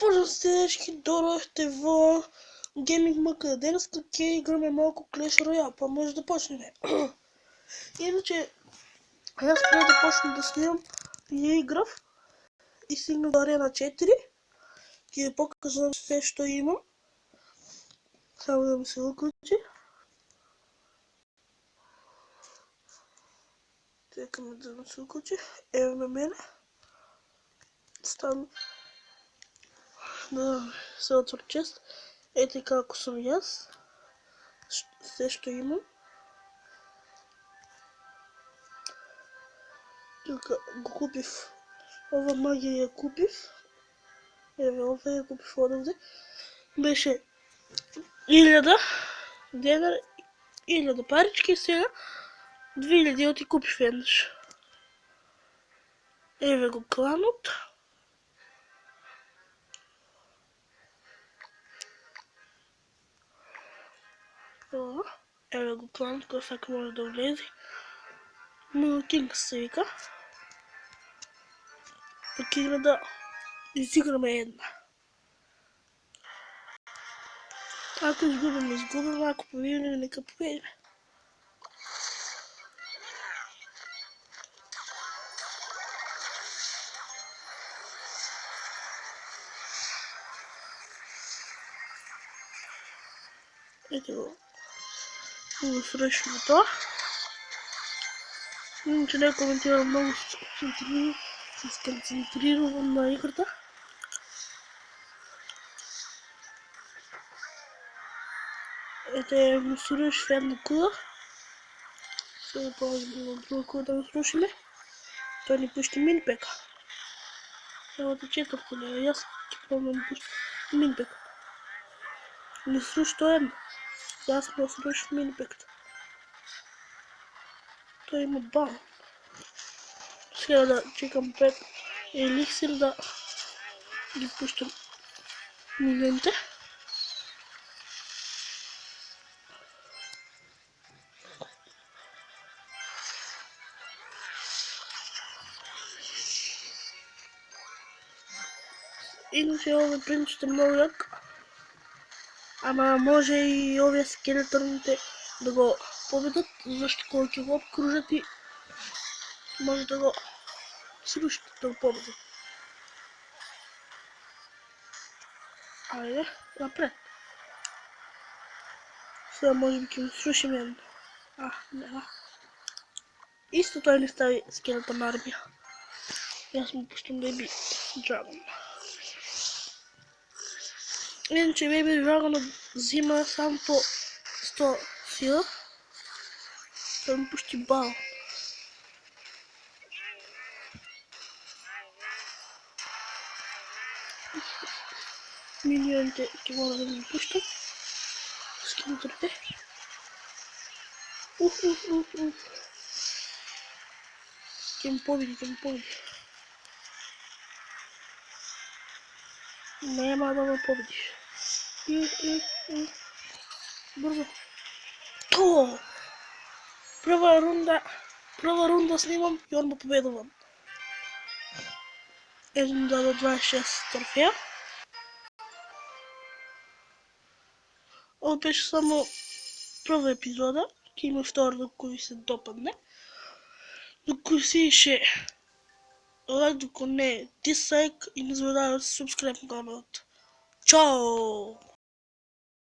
По-растежки дойдохте в Гейминг МК. Днес как играме малко Clash Royale, па може да почнем. Иначе, аз преди да почна да снимам, я играв и стигнах до Арена 4. Ти ви показвам все, що имам. Само да ми се выключи. Чекаме да ми се выключи. Ево ме мене. Стана да се отвори чест. Е така, ако съм и аз. Все, що имам. Тук го купив. Ова магия я купив. Еве, ова я купив одавде. Беше 1000 денар, 1000 парички, сега 2000 оти купив еднаш. Еве го кланот. Еве го кланот, кој сака може да влезе. Но Кинг се вика. Пак игра да изиграме една. Ако изгубим, ако победим, нека победим. Ето го. Много срещу това. Иначе не коментирам много, се сконцентрирам на играта. Ето е му срещу в една кула. Сега ползваме на друга кула да го срушиме. Той ни пущи минпека. Цялата четвърта не е. Аз ти пробвам да пущи минпека. Не сруши той една. Аз му сруши минпеката. Той има бал. Сега да чекам 5 еликсир да ги пущам миньоните. Иначе овие принците много як. Ама може и овие скелетърните да го победат, защото колко го обкружат и може да го срушат, да го победат. Айде, напред. Сега може би ќе го срушим едно. Нема. Исто той не стави скелетърна армия. И аз му пущам Baby Dragon. Иначе Baby Dragon взима само по 100 сила. Той му пущи бал. Миньоните ќе мора да ги пущам. Скелетърите. Ќе му победи. Нема да ме победиш. Бързо. То! Прва рунда снимам и он ме победувам. 1 до 26 трофея. Ovo беше само прва епизода. Ќе има втора до кој се допадне. Докато си ще лайк, докато не дизлайк и не забравяйте да се subscribe на каналът. Чао!